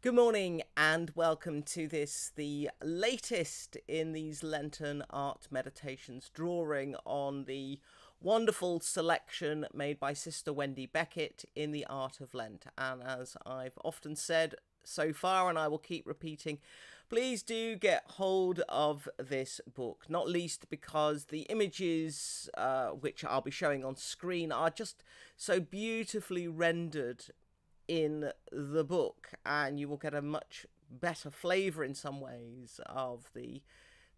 Good morning and welcome to the latest in these Lenten art meditations, drawing on the wonderful selection made by Sister Wendy Beckett in The Art of Lent. And as I've often said so far, and I will keep repeating, please do get hold of this book, not least because the images which I'll be showing on screen are just so beautifully rendered in the book, and you will get a much better flavour in some ways of the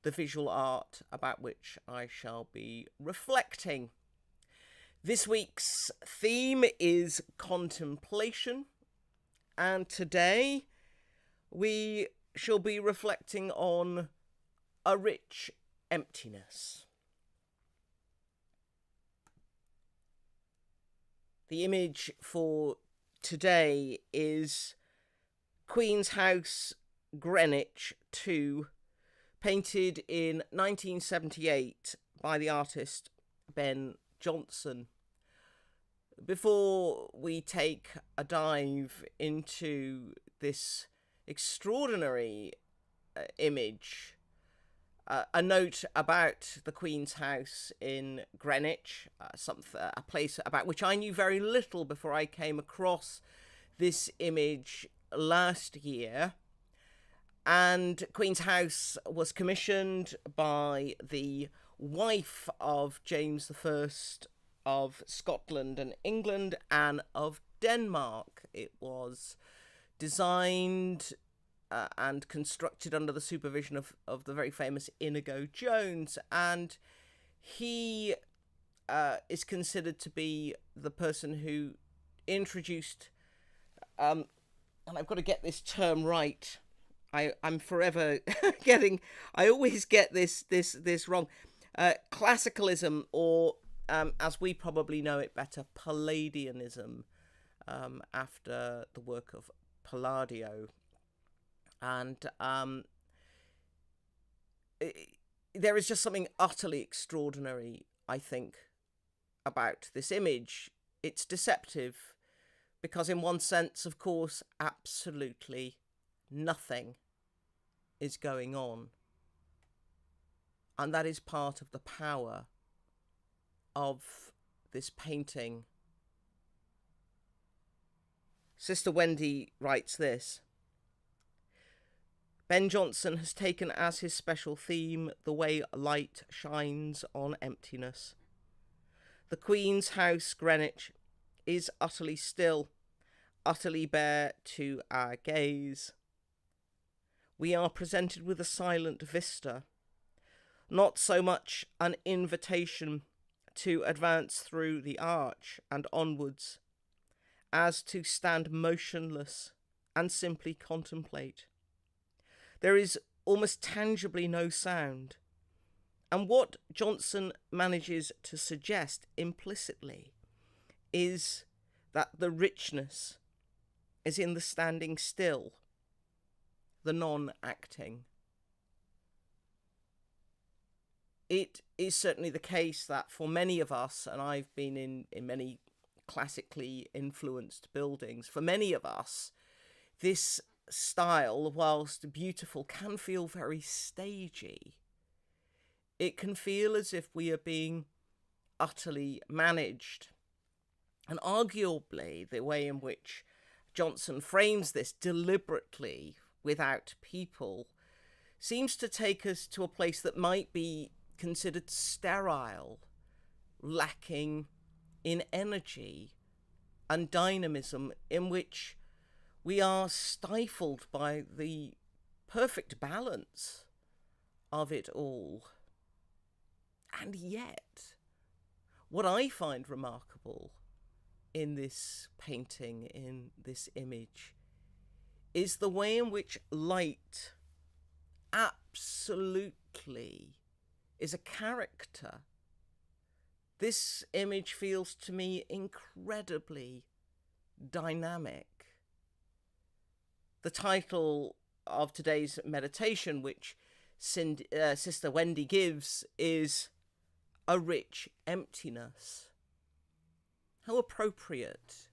visual art about which I shall be reflecting. This week's theme is contemplation, and today we shall be reflecting on a rich emptiness. The image for today is Queen's House, Greenwich 2, painted in 1978 by the artist Ben Jonson. Before we take a dive into this extraordinary image, a note about the Queen's House in Greenwich, a place about which I knew very little before I came across this image last year. And Queen's House was commissioned by the wife of James I of Scotland and England, Anne of Denmark. It was designed and constructed under the supervision of the very famous Inigo Jones, and he is considered to be the person who introduced, and I've got to get this term right. I'm forever I always get this wrong. Classicalism, or as we probably know it better, Palladianism, after the work of Palladio. And there is just something utterly extraordinary, I think, about this image. It's deceptive because, in one sense, of course, absolutely nothing is going on. And that is part of the power of this painting. Sister Wendy writes this: Ben Jonson has taken as his special theme the way light shines on emptiness. The Queen's House, Greenwich, is utterly still, utterly bare to our gaze. We are presented with a silent vista, not so much an invitation to advance through the arch and onwards, as to stand motionless and simply contemplate. There is almost tangibly no sound, and what Jonson manages to suggest implicitly is that the richness is in the standing still, the non-acting. It is certainly the case that for many of us, and I've been in many classically influenced buildings, for many of us, this style, whilst beautiful, can feel very stagey. It can feel as if we are being utterly managed. And arguably, the way in which Jonson frames this deliberately without people seems to take us to a place that might be considered sterile, lacking in energy and dynamism, in which we are stifled by the perfect balance of it all. And yet, what I find remarkable in this painting, in this image, is the way in which light absolutely is a character. This image feels to me incredibly dynamic. The title of today's meditation, which Sister Wendy gives, is A Rich Emptiness. How appropriate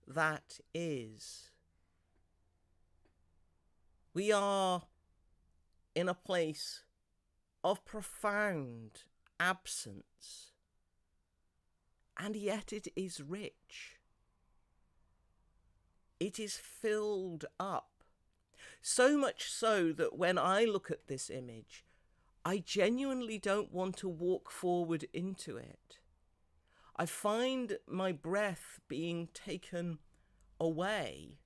that is. We are in a place of profound absence, and yet it is rich. It is filled up. So much so that when I look at this image, I genuinely don't want to walk forward into it. I find my breath being taken away.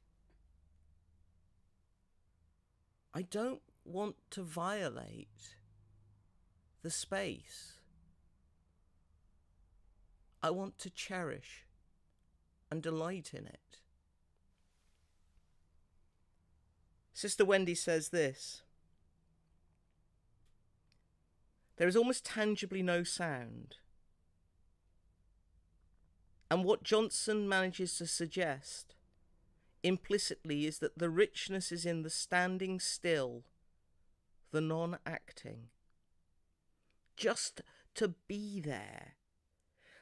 I don't want to violate the space. I want to cherish and delight in it. Sister Wendy says this: there is almost tangibly no sound. And what Johnson manages to suggest implicitly is that the richness is in the standing still, the non-acting. Just to be there,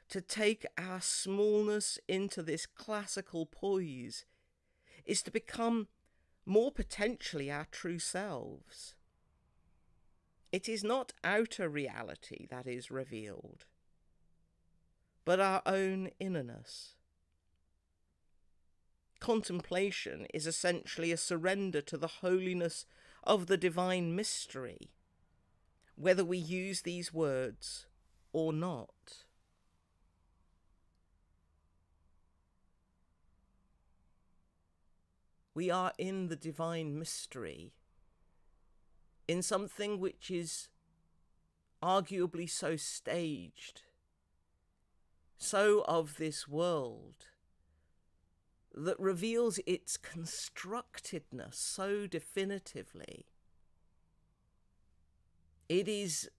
to take our smallness into this classical poise, is to become more potentially our true selves. It is not outer reality that is revealed, but our own innerness. Contemplation is essentially a surrender to the holiness of the divine mystery, whether we use these words or not. We are in the divine mystery, in something which is arguably so staged, so of this world, that reveals its constructedness so definitively. It is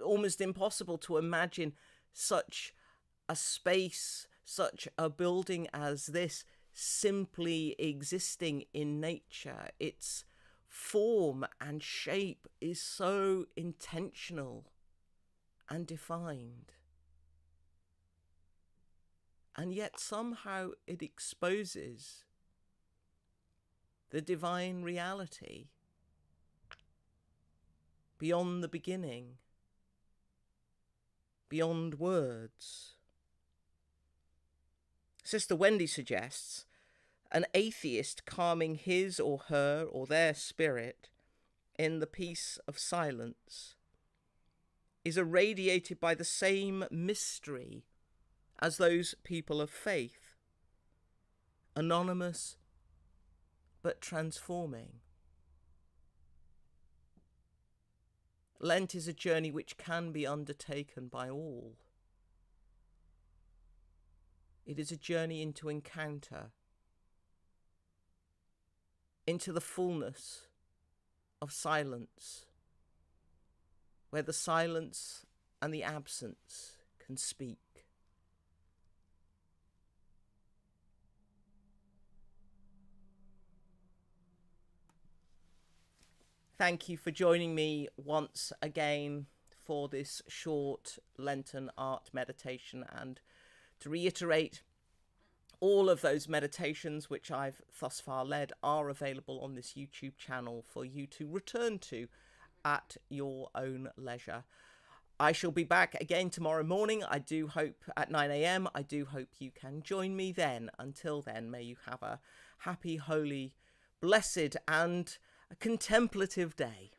almost impossible to imagine such a space, such a building as this, simply existing in nature. Its form and shape is so intentional and defined. And yet somehow it exposes the divine reality beyond the beginning, beyond words. Sister Wendy suggests an atheist calming his or her or their spirit in the peace of silence is irradiated by the same mystery as those people of faith, anonymous but transforming. Lent is a journey which can be undertaken by all. It is a journey into encounter, into the fullness of silence, where the silence and the absence can speak. Thank you for joining me once again for this short Lenten art meditation, and to reiterate, all of those meditations which I've thus far led are available on this YouTube channel for you to return to at your own leisure. I shall be back again tomorrow morning, I do hope, at 9 a.m. I do hope you can join me then. Until then, may you have a happy, holy, blessed and a contemplative day.